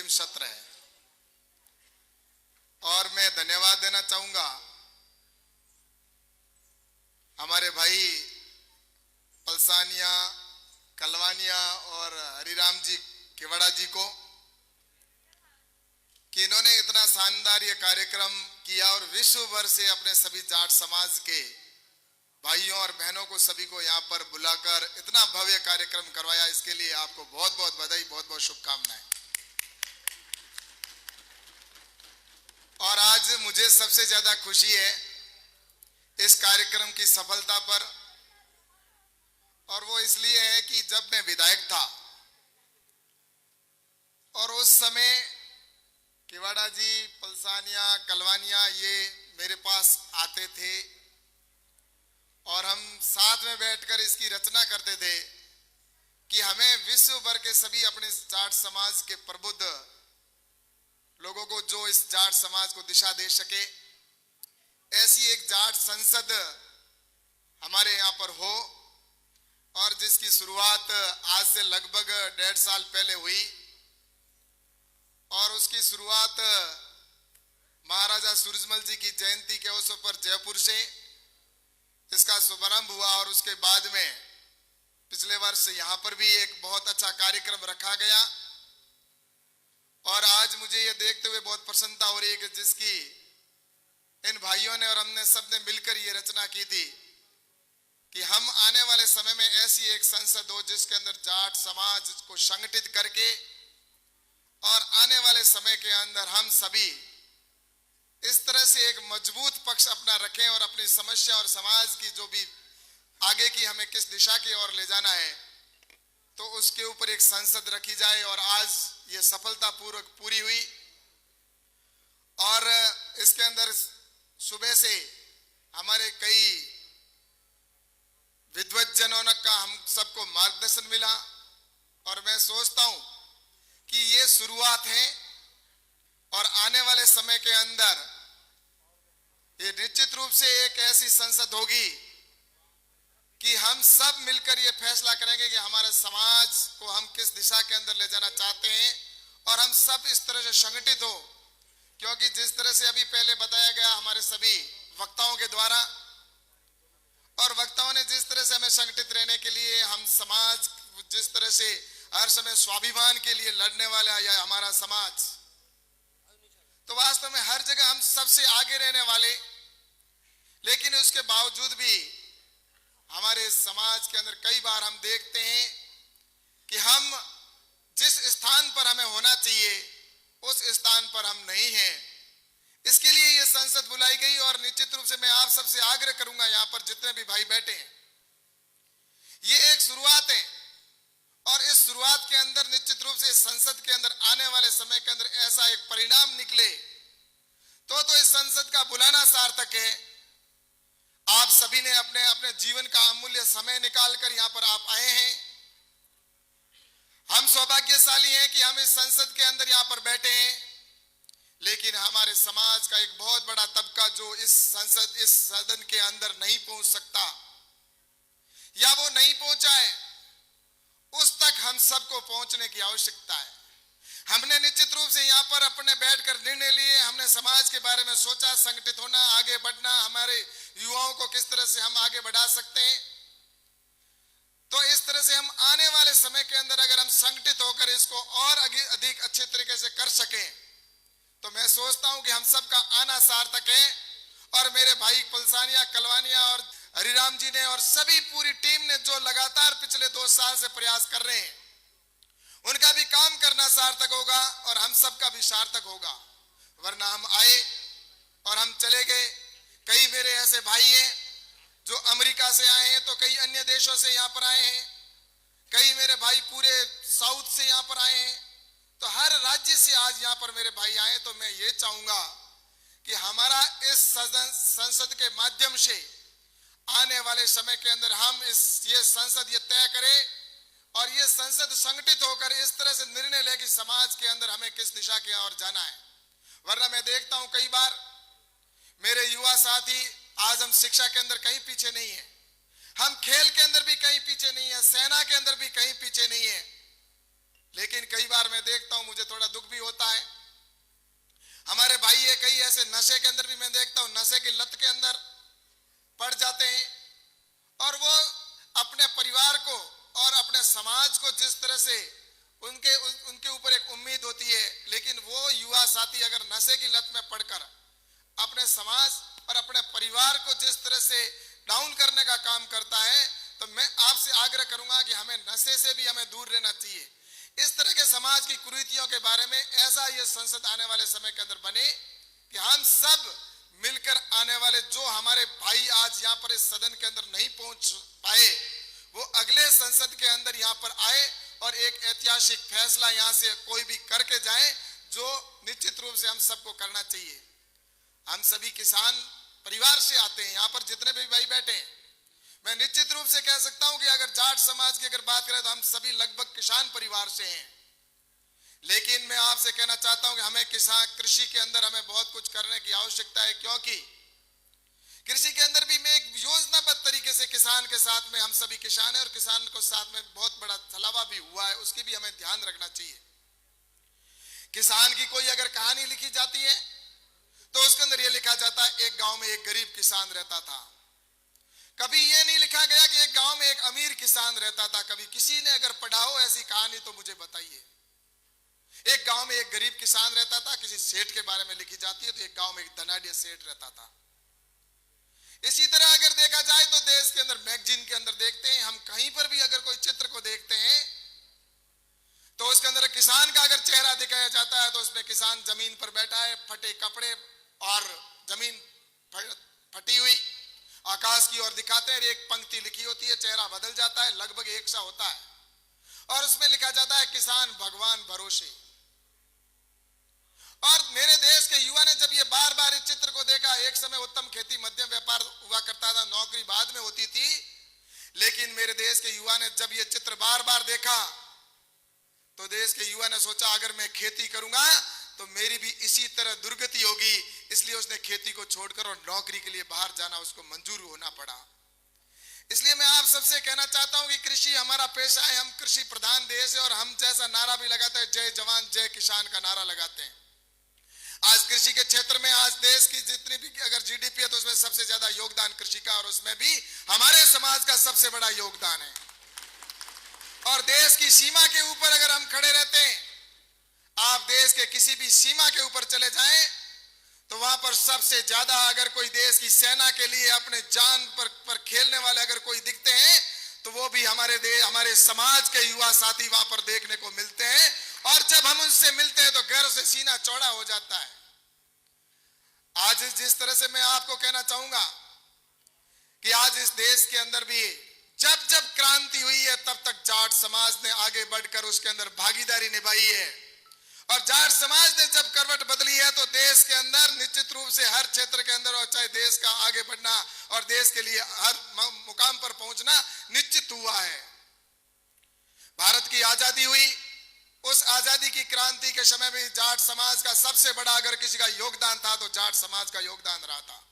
अंतिम सत्र है और मैं धन्यवाद देना चाहूंगा हमारे भाई पलसानिया, कलवानिया और हरिराम जी केवड़ा जी को कि इन्होंने इतना शानदार ये कार्यक्रम किया और विश्व भर से अपने सभी जाट समाज के भाइयों और बहनों को सभी को यहाँ पर बुलाकर इतना भव्य कार्यक्रम करवाया। इसके लिए आपको बहुत बहुत बधाई, बहुत बहुत शुभकामनाएं। और आज मुझे सबसे ज्यादा खुशी है इस कार्यक्रम की सफलता पर, और वो इसलिए है कि जब मैं विधायक था और उस समय केवाड़ा जी, पलसानिया, कलवानिया ये मेरे पास आते थे और हम साथ में बैठकर इसकी रचना करते थे कि हमें विश्व भर के सभी अपने जाट समाज के प्रबुद्ध लोगों को जो इस जाट समाज को दिशा दे सके, ऐसी एक जाट संसद हमारे यहाँ पर हो, और जिसकी शुरुआत आज से लगभग 1.5 साल पहले हुई और उसकी शुरुआत महाराजा सूरजमल जी की जयंती के अवसर पर जयपुर से इसका शुभारंभ हुआ और उसके बाद में पिछले वर्ष यहाँ पर भी एक बहुत अच्छा कार्यक्रम रखा गया। और आज मुझे ये देखते हुए बहुत प्रसन्नता हो रही है कि जिसकी इन भाइयों ने और हमने सबने मिलकर ये रचना की थी कि हम आने वाले समय में ऐसी एक संसद हो जिसके अंदर जाट समाज को संगठित करके और आने वाले समय के अंदर हम सभी इस तरह से एक मजबूत पक्ष अपना रखें और अपनी समस्या और समाज की जो भी आगे की हमें किस दिशा की ओर ले जाना है तो उसके ऊपर एक संसद रखी जाए। और आज ये सफलतापूर्वक पूरी हुई और इसके अंदर सुबह से हमारे कई विद्वज्जनों का हम सबको मार्गदर्शन मिला और मैं सोचता हूं कि ये शुरुआत है और आने वाले समय के अंदर ये निश्चित रूप से एक ऐसी संसद होगी कि हम सब मिलकर ये फैसला करेंगे कि हमारे समाज को हम किस दिशा के अंदर ले जाना चाहते हैं और हम सब इस तरह से संगठित हो। क्योंकि जिस तरह से अभी पहले बताया गया हमारे सभी वक्ताओं के द्वारा, और वक्ताओं ने जिस तरह से हमें संगठित रहने के लिए, हम समाज जिस तरह से हर समय स्वाभिमान के लिए लड़ने वाला या हमारा समाज, तो वास्तव में हर जगह हम सबसे आगे रहने वाले, लेकिन उसके बावजूद भी हमारे समाज के अंदर कई बार हम देखते हैं कि हम जिस स्थान पर हमें होना चाहिए उस स्थान पर हम नहीं हैं। इसके लिए ये संसद बुलाई गई और निश्चित रूप से मैं आप सबसे आग्रह करूंगा, यहाँ पर जितने भी भाई बैठे हैं, ये एक शुरुआत है और इस शुरुआत के अंदर निश्चित रूप से इस संसद के अंदर आने वाले समय के अंदर ऐसा एक परिणाम निकले तो इस संसद का बुलाना सार्थक है। आप सभी ने अपने अपने जीवन का अमूल्य समय निकालकर यहाँ पर आप आए हैं। हम सौभाग्यशाली हैं कि हम इस संसद के अंदर यहाँ पर बैठे हैं, लेकिन हमारे समाज का एक बहुत बड़ा तबका जो इस सदन के अंदर नहीं पहुंच सकता या वो नहीं पहुंचा है, उस तक हम सबको पहुंचने की आवश्यकता है। हमने निश्चित रूप से यहाँ पर अपने बैठकर निर्णय लिए, हमने समाज के बारे में सोचा, संगठित होना, आगे बढ़ना, हमारे युवाओं को किस तरह से हम आगे बढ़ा सकते हैं। तो इस तरह से हम आने वाले समय के अंदर अगर हम संगठित होकर इसको और अधिक अच्छे तरीके से कर सकें तो मैं सोचता हूं कि हम सबका आना सार्थक है। और मेरे भाई पलसानिया, कलवानिया और हरिराम जी ने और सभी पूरी टीम ने जो लगातार पिछले 2 साल से प्रयास कर रहे हैं, उनका भी काम करना सार्थक होगा और हम सबका भी सार्थक होगा। वरना हम आए और हम चले गए। कई मेरे ऐसे भाई हैं जो अमेरिका से आए हैं, तो कई अन्य देशों से यहाँ पर आए हैं, कई मेरे भाई पूरे साउथ से यहाँ पर आए हैं, तो हर राज्य से आज यहाँ पर मेरे भाई आए। तो मैं ये चाहूंगा कि हमारा इस संसद के माध्यम से आने वाले समय के अंदर हम ये संसद ये तय करें और ये संसद संगठित होकर इस तरह से निर्णय ले कि समाज के अंदर हमें किस दिशा की ओर जाना है। वरना मैं देखता हूं कई बार मेरे युवा साथी, आज हम शिक्षा के अंदर कहीं पीछे नहीं है, हम खेल के अंदर भी कहीं पीछे नहीं है, सेना के अंदर भी कहीं पीछे नहीं है, लेकिन कई बार मैं देखता हूं, मुझे थोड़ा दुख भी होता है, हमारे भाई ये कई ऐसे नशे के अंदर भी मैं देखता हूं, नशे की लत के अंदर पड़ जाते हैं और वो अपने परिवार को और अपने समाज को जिस तरह से उनके ऊपर एक उम्मीद होती है, लेकिन वो युवा साथी अगर नशे की लत में पड़कर अपने समाज और अपने परिवार को जिस तरह से डाउन करने का काम करता है, तो मैं आपसे आग्रह करूंगा कि हमें नशे से भी हमें दूर रहना चाहिए। इस तरह के समाज की कुरीतियों के बारे में ऐसा ये संसद आने वाले समय के अंदर बने कि हम सब मिलकर आने वाले जो हमारे भाई आज यहाँ पर इस सदन के अंदर नहीं पहुंच पाए, वो अगले संसद के अंदर यहाँ पर आए और एक ऐतिहासिक फैसला यहाँ से कोई भी करके जाए, जो निश्चित रूप से हम सबको करना चाहिए। हम सभी किसान परिवार से आते हैं, यहाँ पर जितने भी भाई बैठे हैं, मैं निश्चित रूप से कह सकता हूं कि अगर जाट समाज की अगर बात करें तो हम सभी लगभग किसान परिवार से हैं। लेकिन मैं आपसे कहना चाहता हूं कि हमें किसान कृषि के अंदर हमें बहुत कुछ करने की आवश्यकता है, क्योंकि कृषि के अंदर भी मैं एक योजनाबद्ध तरीके से किसान के साथ में हम सभी किसान हैं और किसान को साथ में बहुत बड़ा छलावा भी हुआ है, उसकी भी हमें ध्यान रखना चाहिए। किसान की कोई अगर कहानी लिखी जाती है तो उसके अंदर यह लिखा जाता है, एक गांव में एक गरीब किसान रहता था। कभी यह नहीं लिखा गया कि एक गांव में एक अमीर किसान रहता था। कभी किसी ने अगर पढ़ा हो ऐसी कहानी तो मुझे बताइए। एक गांव में एक गरीब किसान रहता था, किसी सेठ के बारे में लिखी जाती है तो एक गांव में एक धनाढ्य सेठ रहता था। इसी तरह अगर देखा जाए तो देश के अंदर मैगजीन के अंदर देखते हैं, हम कहीं पर भी अगर कोई चित्र को देखते हैं तो उसके अंदर किसान का अगर चेहरा दिखाया जाता है तो उसमें किसान जमीन पर बैठा है, फटे कपड़े और जमीन फटी हुई, आकाश की ओर दिखाते हैं, एक पंक्ति लिखी होती है, चेहरा बदल जाता है, लगभग एक सा होता है और उसमें लिखा जाता है किसान भगवान भरोसे। और मेरे देश के युवा ने जब ये बार बार इस चित्र को देखा, एक समय उत्तम खेती मध्यम व्यापार हुआ करता था, नौकरी बाद में होती थी, लेकिन मेरे देश के युवा ने जब ये चित्र बार बार देखा तो देश के युवा ने सोचा अगर मैं खेती करूंगा तो मेरी भी इसी तरह दुर्गति होगी, इसलिए उसने खेती को छोड़कर और नौकरी के लिए बाहर जाना उसको मंजूर होना पड़ा। इसलिए मैं आप सबसे कहना चाहता हूं कि कृषि हमारा पेशा है, हम कृषि प्रधान देश है और हम जैसा नारा भी लगाते हैं, जय जवान जय किसान का नारा लगाते हैं। आज कृषि के क्षेत्र में आज देश की जितनी भी अगर जीडीपी है तो उसमें सबसे ज्यादा योगदान कृषि का, और उसमें भी हमारे समाज का सबसे बड़ा योगदान है। और देश की सीमा के ऊपर अगर हम खड़े रहते हैं, आप देश के किसी भी सीमा के ऊपर चले जाएं तो वहां पर सबसे ज्यादा अगर कोई देश की सेना के लिए अपने जान पर खेलने वाले अगर कोई दिखते हैं तो वो भी हमारे समाज के युवा साथी वहां पर देखने को मिलते हैं। और जब हम उनसे मिलते हैं तो गर्व से सीना चौड़ा हो जाता है। आज जिस तरह से मैं आपको कहना चाहूंगा कि आज इस देश के अंदर भी जब जब क्रांति हुई है तब तक जाट समाज ने आगे बढ़कर उसके अंदर भागीदारी निभाई है, और जाट समाज ने जब करवट बदली है तो देश के अंदर निश्चित रूप से हर क्षेत्र के अंदर, और चाहे देश का आगे बढ़ना और देश के लिए हर मुकाम पर पहुंचना निश्चित हुआ है। भारत की आजादी हुई, उस आजादी की क्रांति के समय में जाट समाज का सबसे बड़ा अगर किसी का योगदान था तो जाट समाज का योगदान रहा था।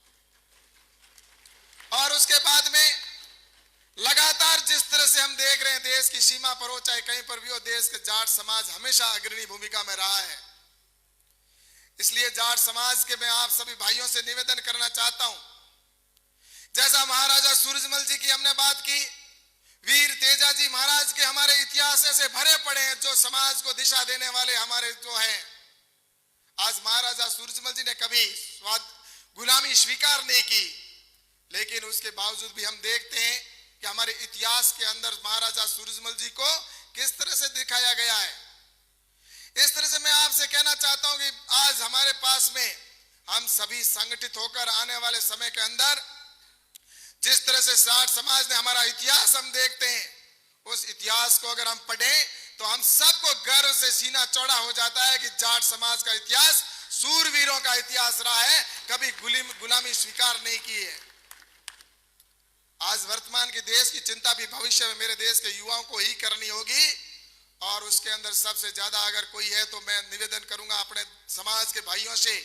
और उसके बाद में लगातार जिस तरह से हम देख रहे हैं देश की सीमा पर हो चाहे कहीं पर भी हो, देश के जाट समाज हमेशा अग्रणी भूमिका में रहा है। इसलिए जाट समाज के मैं आप सभी भाइयों से निवेदन करना चाहता हूं, जैसा महाराजा सूरजमल जी की हमने बात की, वीर तेजाजी महाराज के हमारे इतिहास ऐसे भरे पड़े हैं जो समाज को दिशा देने वाले हमारे जो हैं। आज महाराजा सूरजमल जी ने कभी गुलामी स्वीकार नहीं की, लेकिन उसके बावजूद भी हम देखते हैं कि हमारे इतिहास के अंदर महाराजा सूरजमल जी को किस तरह से दिखाया गया है। इस तरह से मैं आपसे कहना चाहता हूं कि आज हमारे पास में हम सभी संगठित होकर आने वाले समय के अंदर जिस तरह से जाट समाज ने हमारा इतिहास हम देखते हैं, उस इतिहास को अगर हम पढ़ें तो हम सबको गर्व से सीना चौड़ा हो जाता है कि जाट समाज का इतिहास सूरवीरों का इतिहास रहा है, कभी गुलामी स्वीकार नहीं की है। आज वर्तमान के देश की चिंता भी भविष्य में मेरे देश के युवाओं को ही करनी होगी, और उसके अंदर सबसे ज्यादा अगर कोई है तो मैं निवेदन करूंगा अपने समाज के भाइयों से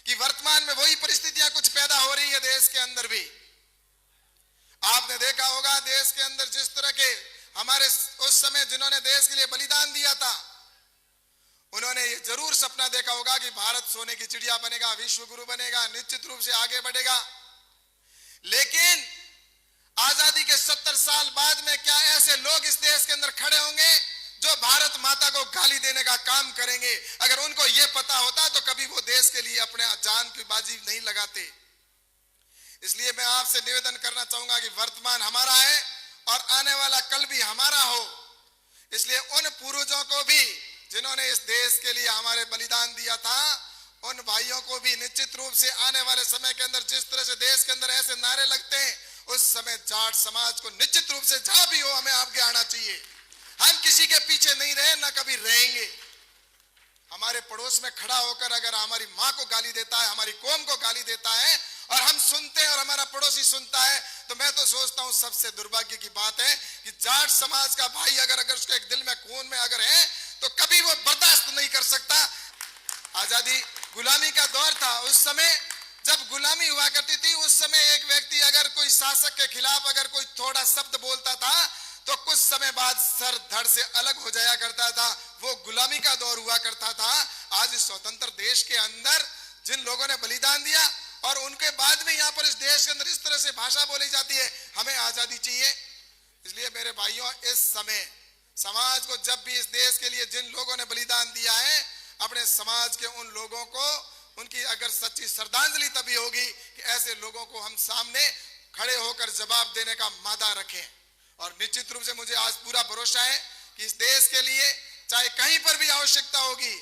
कि वर्तमान में वही परिस्थितियां कुछ पैदा हो रही है देश के अंदर भी। आपने देखा होगा देश के अंदर जिस तरह के हमारे उस समय जिन्होंने देश के लिए बलिदान दिया था, उन्होंने ये जरूर सपना देखा होगा कि भारत सोने की चिड़िया बनेगा, विश्व गुरु बनेगा, निश्चित रूप से आगे बढ़ेगा। लेकिन आजादी के 70 साल बाद में क्या ऐसे लोग इस देश के अंदर खड़े होंगे जो भारत माता को गाली देने का काम करेंगे? अगर उनको यह पता होता तो कभी वो देश के लिए अपने जान की बाजी नहीं लगाते। इसलिए मैं आपसे निवेदन करना चाहूंगा कि वर्तमान हमारा है और आने वाला कल भी हमारा हो। इसलिए उन पूर्वजों को भी जिन्होंने इस देश के लिए हमारे बलिदान दिया था, उन भाइयों को भी निश्चित रूप से आने वाले समय के अंदर जिस तरह से देश के अंदर ऐसे नारे लगते हैं, उस समय जाट समाज को निश्चित रूप से जहां भी हो हमें आगे आना चाहिए। हम किसी के पीछे नहीं रहे, ना कभी रहेंगे। हमारे पड़ोस में खड़ा होकर अगर हमारी माँ को गाली देता है, हमारी कौम को गाली देता है और हम सुनते हैं और हमारा पड़ोसी सुनता है, तो मैं तो सोचता हूं सबसे दुर्भाग्य की बात है कि जाट समाज का भाई अगर उसके एक दिल में खून में अगर है तो कभी वो बर्दाश्त नहीं कर सकता। आजादी गुलामी का दौर था, उस समय जब गुलामी हुआ करती थी, उस समय एक व्यक्ति अगर कोई शासक के खिलाफ अगर कोई थोड़ा शब्द बोलता था तो कुछ समय बाद सर धड़ से अलग हो जाया करता था। वो गुलामी का दौर हुआ करता था। आज इस स्वतंत्र देश के अंदर जिन लोगों ने बलिदान दिया और उनके बाद में यहाँ पर इस देश के अंदर इस तरह से भाषा बोली जाती है, हमें आजादी चाहिए। इसलिए मेरे भाइयों, इस समय समाज को जब भी इस देश के लिए जिन लोगों ने बलिदान दिया है, अपने समाज के उन लोगों को उनकी अगर सच्ची श्रद्धांजलि तभी होगी कि ऐसे लोगों को हम सामने खड़े होकर जवाब देने का मादा रखें। और निश्चित रूप से मुझे आज पूरा भरोसा है कि इस देश के लिए चाहे कहीं पर भी आवश्यकता होगी,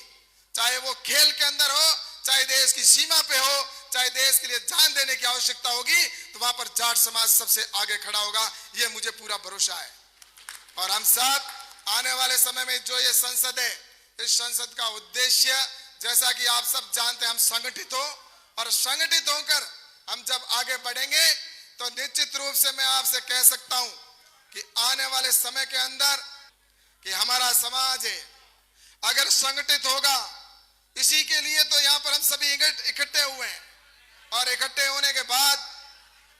चाहे वो खेल के अंदर हो, चाहे देश की सीमा पे हो, चाहे देश के लिए जान देने की आवश्यकता होगी, तो वहां पर जाट समाज सबसे आगे खड़ा होगा। ये मुझे पूरा भरोसा है। और हम सब आने वाले समय में जो ये संसद है, इस संसद का उद्देश्य जैसा कि आप सब जानते हैं, हम संगठित हो और संगठित होकर हम जब आगे बढ़ेंगे तो निश्चित रूप से मैं आपसे कह सकता हूं कि आने वाले समय के अंदर कि हमारा समाज है अगर संगठित होगा, इसी के लिए तो यहाँ पर हम सभी इकट्ठे हुए हैं। और इकट्ठे होने के बाद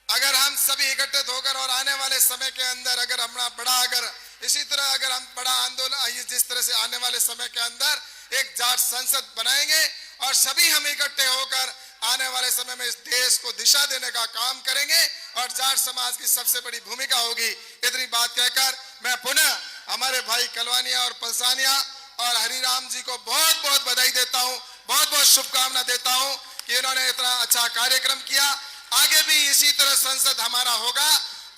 अगर हम सभी इकट्ठित होकर और आने वाले समय के अंदर अगर हमारा बड़ा अगर इसी तरह अगर हम बड़ा आंदोलन जिस तरह से आने वाले समय के अंदर एक जाट संसद बनाएंगे और सभी हम इकट्ठे होकर आने वाले समय में इस देश को दिशा देने का काम करेंगे और जाट समाज की सबसे बड़ी भूमिका होगी। इतनी बात कहकर मैं पुनः हमारे भाई कलवानिया और पलसानिया और हरिराम जी को बहुत बहुत बधाई देता हूं, बहुत बहुत शुभकामना देता हूं कि इन्होंने इतना अच्छा कार्यक्रम किया। आगे भी इसी तरह संसद हमारा होगा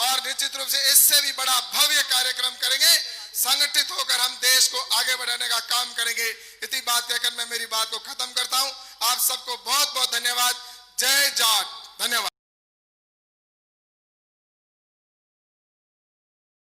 और निश्चित रूप से इससे भी बड़ा भव्य कार्यक्रम करेंगे। संगठित होकर हम देश को आगे बढ़ाने का काम करेंगे। इतनी बात कहकर मैं मेरी बात को खत्म करता हूं। आप सबको बहुत बहुत धन्यवाद। जय जाट। धन्यवाद।